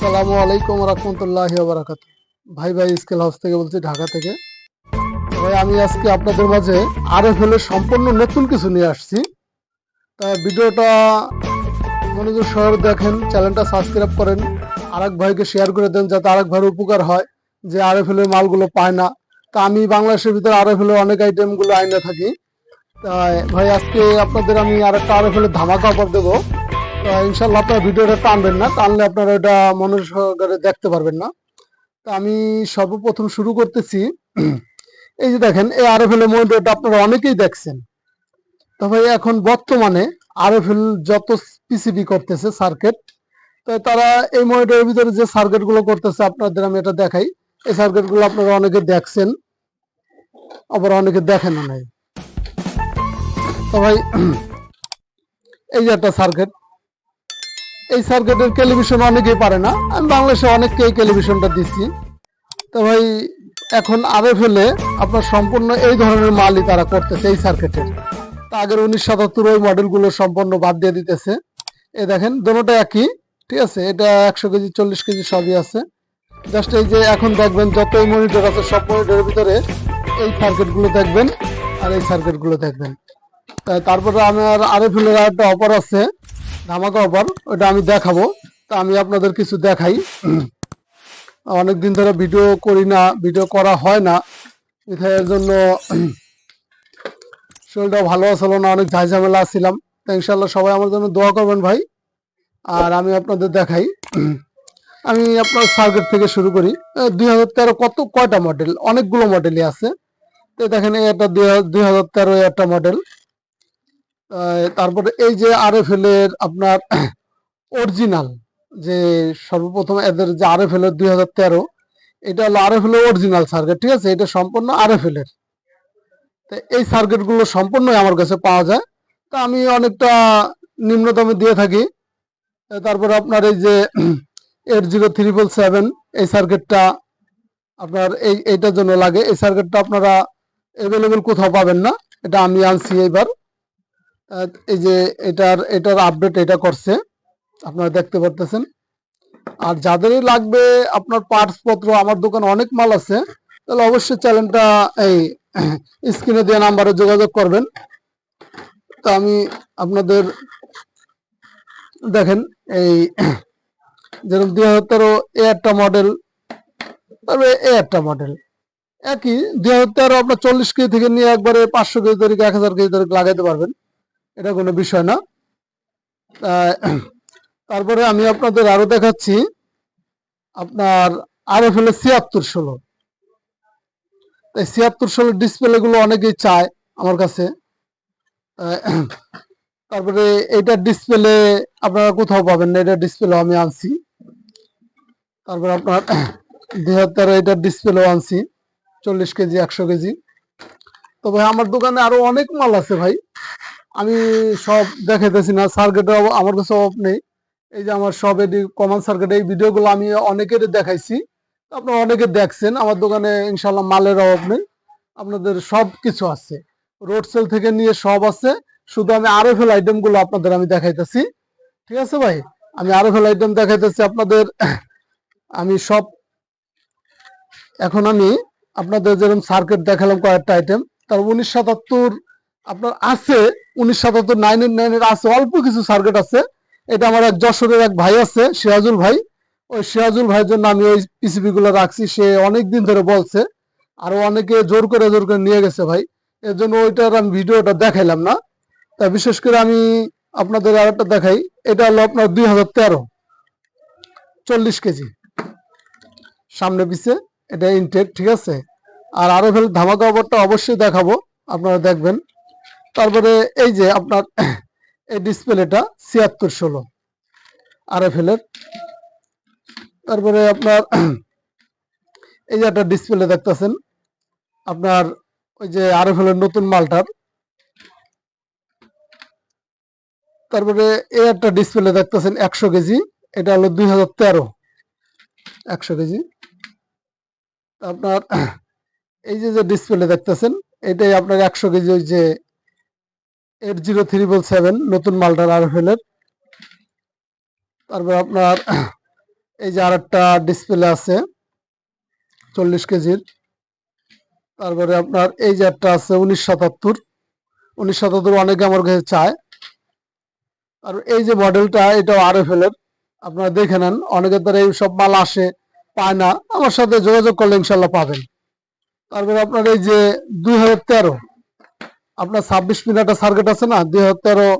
আসসালামু আলাইকুম রহমতুল্লাহি ওয়া বারাকাতুহু। ভাই স্কেল হাউস থেকে বলছি, ঢাকা থেকে। ভাই আমি আজকে আপনাদের মাঝে আরএফএল এর সম্পূর্ণ নতুন কিছু নিয়ে আসছি। তা ভিডিওটা মনোযোগ সহকারে দেখেন, চ্যানেলটা সাবস্ক্রাইব করেন, আরেক ভাইকে শেয়ার করে দেন যাতে আরেক ভাইয়ের উপকার হয়, যে আরএফএল এর মালগুলো পায় না। তা আমি বাংলাদেশের ভিতরে আরএফএল এর অনেক আইটেমগুলো আইনা থাকি। তাই ভাই আজকে আপনাদের আমি আরেকটা আরএফএল এর ধামাকা অফার দেবো। ইনশাল্লাহ আপনারা ভিডিওটা টানবেন না, টানলে আপনারা এটা মনোযোগ সহকারে দেখতে পারবেন না। তা আমি সর্বপ্রথম শুরু করতেছি। এই যে দেখেন, এই আরএফএল এর মনিটরটা আপনারা অনেকেই দেখছেন। তবে এখন বর্তমানে আরএফএল যত পিসিবি করতেছে সার্কিট, তো তারা এই মনিটরের ভিতরে যে সার্কিট গুলো করতেছে আপনাদের আমি এটা দেখাই। এই সার্কিট গুলো আপনারা অনেকে দেখছেন, আবার অনেকে দেখেন নাই। তো ভাই এই যে একটা সার্কিট, এই সার্কিটের টেলিভিশন অনেকেই পারে না, আমি বাংলাদেশে অনেককে এই টেলিভিশনটা দিচ্ছি। তো ভাই এখন আরএফএল এ আপনার সম্পূর্ণ এই ধরনের মালই তারা করতেছে এই সার্কিটের। তা আগের 1977 ওই মডেলগুলো সম্পূর্ণ বাদ দিয়ে দিতেছে। এই দেখেন দোনোটা একই, ঠিক আছে। এটা 100 কেজি 40 কেজি সবই আছে। জাস্ট এই যে এখন দেখবেন যত মনিটর আছে সব মনিটরের ভিতরে এই সার্কিটগুলো দেখবেন আর এই সার্কিটগুলো দেখবেন। তারপরে আমার আরএফএল এর একটা অফার আছে, ধামাকা অফার, ওটা আমি দেখাবো। তা আমি আপনাদের কিছু দেখাই। অনেকদিন ধরে ভিডিও করি না, ভিডিও করা হয় না, এর জন্য শরীরটা ভালো ছিল না, অনেক ঝামেলা আসছিলাম। তো ইনশাল্লাহ সবাই আমার জন্য দোয়া করবেন ভাই। আর আমি আপনাদের দেখাই, আমি আপনার সার্কিট থেকে শুরু করি। 2013 কয়টা মডেল, অনেকগুলো মডেলই আছে। তো দেখেন এটা 2013 একটা মডেল। তারপরে এই যে আরএফএল এর আপনার অরিজিনাল, যে সর্বপ্রথম এদের যে আরএফএল এর 2013, এটা হলো আরএফএল এর অরিজিনাল সার্কিট, ঠিক আছে। এটা সম্পূর্ণ আরএফএল এর। তো এই সার্কিট গুলো সম্পূর্ণই আমার কাছে পাওয়া যায়। তা আমি অনেকটা নিম্ন দামে দিয়ে থাকি। তারপরে আপনার এই যে 80377, এই সার্কিটটা আপনার এইটার জন্য লাগে। এই সার্কিটটা আপনারা অ্যাভেলেবেল কোথাও পাবেন না, এটা আমি আনছি এইবার। এই যে এটার আপডেট এটা করছে, আপনারা দেখতে পারতেছেন। আর যাদেরই লাগবে আপনার পার্টস পত্র, আমার দোকানে অনেক মাল আছে, তাহলে অবশ্যই চ্যানেলটা এই স্ক্রিনে দেওয়া নাম্বারে যোগাযোগ করবেন। তো আমি আপনাদের দেখেন, এই যেরকম 2013 এ একটা মডেল, তারপরে এ একটা মডেল একই। 2013 আপনার 40 কেজি থেকে নিয়ে একবারে 500 কেজি তৈরি 1000 কেজি তৈরি লাগাইতে পারবেন, এটা কোনো বিষয় না। তারপরে আমি আপনাদের আরো দেখাচ্ছি আপনার আরএফএল এর 7616। তাই 7616 ডিসপ্লে গুলো অনেকেই চায় আমার কাছে। তারপরে এইটার ডিসপ্লে আপনারা কোথাও পাবেন না, এটা ডিসপ্লে আমি আনছি। তারপরে আপনার 2013 এটার ডিসপ্লেও আনছি, 40 কেজি 100 কেজি। তো ভাই আমার দোকানে আরো অনেক মাল আছে ভাই, আমি সব দেখাইতেছি না। সার্কিটের আমার কাছে অভাব নেই। এই যে আমার সব এটি কমন সার্কিট, এই ভিডিওগুলো আমি অনেকের দেখাইছি, আপনারা অনেকে দেখছেন। আমার দোকানে ইনশাল্লাহ মালের অভাব নেই, আপনাদের সব কিছু আছে, রোড সেল থেকে নিয়ে সব আছে। শুধু আমি আরএফএল আইটেম গুলো আপনাদের আমি দেখাইতেছি, ঠিক আছে ভাই। আমি আরএফএল আইটেম দেখাইতেছি আপনাদের। আমি সব এখন আমি আপনাদের যেরকম সার্কিট দেখালাম কয়েকটা আইটেম, তার 1977 আপনার আছে, 1977 999 আছে, অল্প কিছু সার্কিট আছে। এটা আমার এক যশোরের এক ভাই আছে, সিরাজুল ভাই, ওই সিরাজুল ভাইয়ের জন্য আমি ওই পিসিবি গুলো রাখছি। সে অনেক দিন ধরে বলছে, আরো অনেকে জোর করে নিয়ে গেছে ভাই, এর জন্য ওইটার আমি ভিডিওটা দেখাইলাম না। তা বিশেষ করে আমি আপনাদের আরেকটা দেখাই। এটা হলো আপনার 2013 40 কেজি সামনে পিছে, এটা ইনটেক, ঠিক আছে। আর আরএফএল ধামাকা অফারটা অবশ্যই দেখাবো, আপনারা দেখবেন। তারপরে এই যে আপনার এই ডিসপ্লেটা 7616 আরএফএল এর। তারপরে আপনার এই যে একটা ডিসপ্লে দেখতেছেন, আপনার ওই যে আরএফএল এর নতুন মালটার। তারপরে এই একটা ডিসপ্লে দেখতেছেন 100 কেজি, এটা হলো 2013 100 কেজি। আপনার এই যে ডিসপ্লে দেখতেছেন, এটাই আপনার 100 কেজি, ওই যে 80377 নতুন মালটার আরএফএল এর। তারপর আপনার এই যে আরেকটা ডিসপ্লে আছে 40 কেজির। তারপরে আপনার এই যে একটা আছে 1977 অনেকে আমার কাছে চায়। আর এই যে মডেলটা এটাও RFL এর, আপনারা দেখে নেন, অনেকের দ্বারা এই সব মাল আসে পায় না, আমার সাথে যোগাযোগ করলে ইনশাল্লাহ পাবেন। তারপরে আপনার এই যে 2013 আপনার 26 মিনিট সার্কিট আছে না 2013,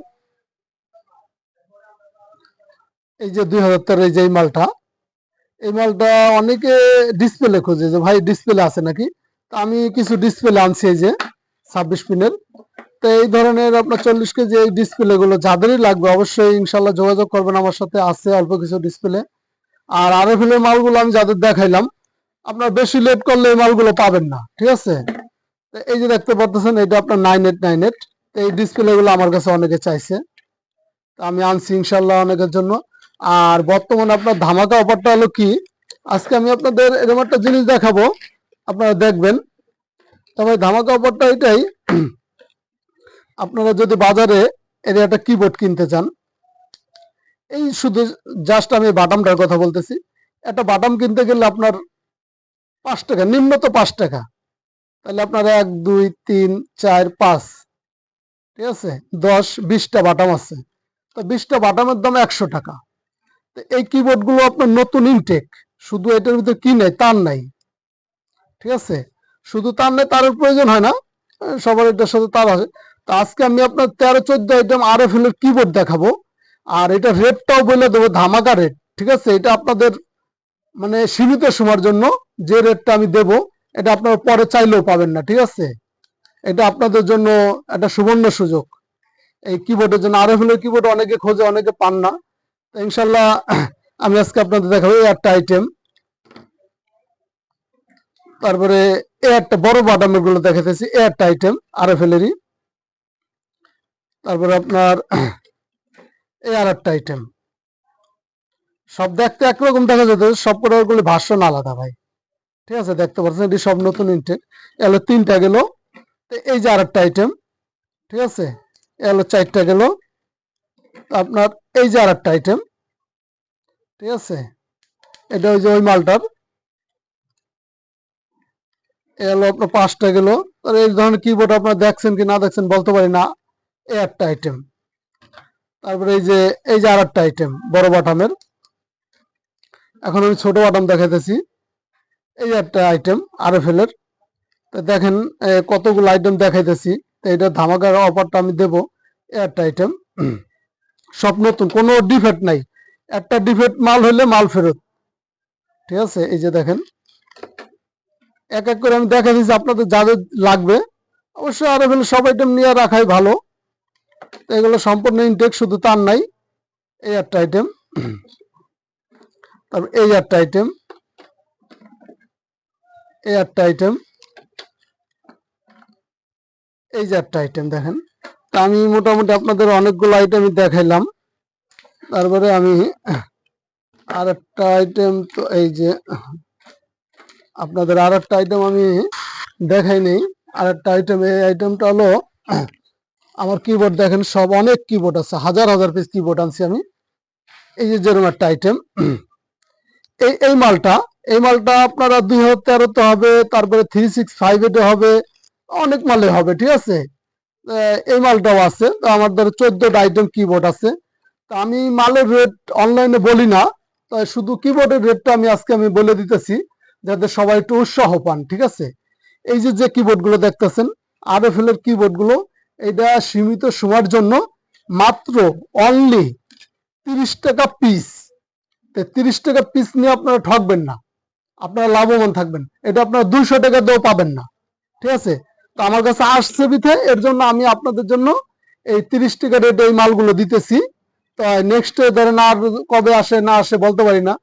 এই যে 2013 এই যে এই মালটা অনেকে ডিসপ্লে খোঁজে যে ভাই ডিসপ্লে আছে নাকি, তা আমি কিছু ডিসপ্লে আনছি এই যে 26 পিনের। তো এই ধরনের আপনার 40 কেজি এই ডিসপ্লে গুলো যাদেরই লাগবে অবশ্যই ইনশাল্লাহ যোগাযোগ করবেন আমার সাথে, আছে অল্প কিছু ডিসপ্লে। আর RFL এর মালগুলো আমি যাদের দেখাইলাম, আপনার বেশি লেট করলে এই মালগুলো পাবেন না, ঠিক আছে। তো এই যে দেখতে পাচ্ছেন এটা আপনার 9898, তো এই ডিসপ্লে গুলো আমার কাছে অনেকে চাইছে, তো আমি আনছি ইনশাল্লাহ অনেকের জন্য। আর বর্তমানে আপনার ধামাকা অফারটা হলো কি, আজকে আমি আপনাদের এরকম একটা জিনিস দেখাবো, আপনারা দেখবেন। তবে ধামাকা অফারটা এটাই, আপনারা যদি বাজারে এর একটা কিবোর্ড কিনতে চান, এই শুধু জাস্ট আমি বাটামটার কথা বলতেছি, একটা বাটাম কিনতে গেলে আপনার 5 টাকা, নিম্নত 5 টাকা, তাহলে আপনার 1 2 3 4 5, ঠিক আছে, 10 20টা বাটাম আছে, তো 20টা বাটামের দাম 100 টাকা। তো এই কিবোর্ড গুলো আপনার নতুন ইনটেক, শুধু এটার ভিতরে কি নাই তার নাই, ঠিক আছে, শুধু তার নাই, তারের প্রয়োজন হয় না, সবার এটার সাথে তার আছে। তো আজকে আমি আপনার 13-14 আইটেম RFL এর কিবোর্ড দেখাবো, আর এটা রেটটাও বলে দেবো ধামাকা রেট, ঠিক আছে। এটা আপনাদের মানে সীমিত সময়ের জন্য যে রেটটা আমি দেব, এটা আপনারা পরে চাইলেও পাবেন না, ঠিক আছে। এটা আপনাদের জন্য একটা সুবর্ণ সুযোগ এই কিবোর্ডের জন্য। RFL এর কিবোর্ড অনেকে খোঁজে, অনেকে পান না, তো ইনশাল্লাহ আমি আজকে আপনাদের দেখাবো এই একটা আইটেম। তারপরে এই একটা বড় বাটামের গুলো দেখাতেছি, এই একটা আইটেম RFL এরই। তারপরে আপনার এই আর একটা আইটেম, সব দেখতে একরকম দেখা যেত, সব প্রোডাক্টগুলি ভার্সন আলাদা ভাই, ঠিক আছে, দেখতে পাচ্ছেন এটি সব নতুন ইনটেক। এলো 3টা গেল, এই যে আর একটা আইটেম, ঠিক আছে, এলো 4টা গেল। আপনার এই যে আর একটা আইটেম, ঠিক আছে, এটা ওই যে ওই মালটার, এলো আপনার 5টা গেল। আর এই ধরনের কিবোর্ড আপনার দেখছেন কি না দেখছেন বলতে পারি না, এই একটা আইটেম। তারপরে এই যে আর একটা আইটেম বড় বাটামের। এখন আমি ছোট বাটাম দেখাইতেছি, এই একটা আইটেম RFL এর। তো দেখেন কতগুলো আইটেম দেখাইতেছি, তো এটা ধামাকার অফারটা আমি দেবো। একটা আইটেম সব নতুন, কোনো ডিফেক্ট নাই, একটা ডিফেক্ট মাল হলে মাল ফেরত, ঠিক আছে। এই যে দেখেন এক এক করে আমি দেখা দিচ্ছি আপনাদের যাদের লাগবে, অবশ্যই RFL সব আইটেম নিয়ে রাখাই ভালো। তো এগুলো সম্পূর্ণ ইনটেক, শুধু তার নাই। এই একটা আইটেম, তারপর এই একটা আইটেম, এই একটা আইটেম, এই যে একটা আইটেম দেখেন। তা আমি মোটামুটি আপনাদের অনেকগুলো আইটেমই দেখাইলাম। তারপরে আমি আর একটা আইটেম, তো এই যে আপনাদের আর একটা আইটেম আমি দেখাই নেই। আর একটা আইটেম, এই আইটেমটা হলো আমার কিবোর্ড দেখেন, সব অনেক কিবোর্ড আছে, হাজার হাজার পিস কিবোর্ড আনছি আমি। এই যে যেরকম একটা আইটেম, এই মালটা, এই মালটা আপনারা 2013-তে হবে, তারপরে 365-এ হবে, অনেক মালে হবে, ঠিক আছে। এই মালটাও আছে, তো আমার ধরো 14টা আইটেম কিবোর্ড আছে। তা আমি মালের রেট অনলাইনে বলি না, তো শুধু কিবোর্ডের রেটটা আমি বলে দিতেছি, যাতে সবাই একটু উৎসাহ পান, ঠিক আছে। এই যে কিবোর্ড গুলো দেখতেছেন RFL এর কিবোর্ড গুলো, এটা সীমিত সময়ের জন্য মাত্র অনলি 30 টাকা পিস। 30 টাকা পিস নিয়ে আপনারা ঠকবেন না, আপনারা লাভবান থাকবেন। এটা আপনারা 200 টাকা দিয়েও পাবেন না, ঠিক আছে। তো আমার কাছে আসছে বিথে, এর জন্য আমি আপনাদের জন্য এই 30 টাকা রেটে এই মালগুলো দিতেছি। তো নেক্সট ধরেন আর কবে আসে না আসে বলতে পারি না,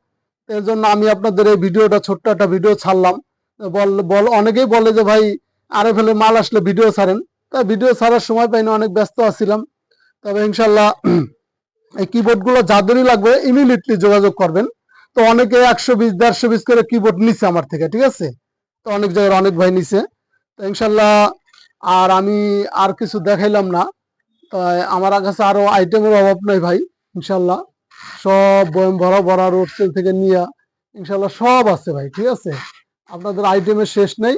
এর জন্য আমি আপনাদের এই ভিডিওটা, ছোট্ট একটা ভিডিও ছাড়লাম। অনেকেই বলে যে ভাই RFL মাল আসলে ভিডিও ছাড়েন, তাই ভিডিও ছাড়ার সময় পাইনি, অনেক ব্যস্ত আছিলাম। তবে ইনশাল্লাহ এই কিবোর্ড গুলো যাদেরই লাগবে ইমিডিয়েটলি যোগাযোগ করবেন। তো অনেকে 120 150 করে কিবোর্ড নিচ্ছে আমার থেকে, ঠিক আছে, তো অনেক জায়গায় অনেক ভাই নিছে। তো ইনশাল্লাহ আর আমি আর কিছু দেখাইলাম না, তো আমার কাছে আরো আইটেমের অভাব নাই ভাই, ইনশাল্লাহ সব বয়ম ভরা ভরা রোড সেল থেকে নিয়ে ইনশাল্লাহ সব আছে ভাই, ঠিক আছে। আপনাদের আইটেমের শেষ নেই।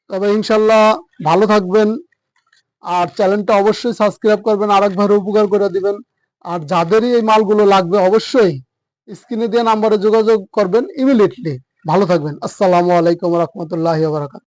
তবে ইনশাল্লাহ ভালো থাকবেন, আর চ্যানেলটা অবশ্যই সাবস্ক্রাইব করবেন, আরেকবার উপকার করে দিবেন। আর যাদেরই এই মালগুলো লাগবে অবশ্যই স্ক্রিনে দেওয়া নাম্বারে যোগাযোগ করবেন ইমিডিয়েটলি। ভালো থাকবেন। আসসালামু আলাইকুম রহমতুল্লাহ বারাকাতুহু।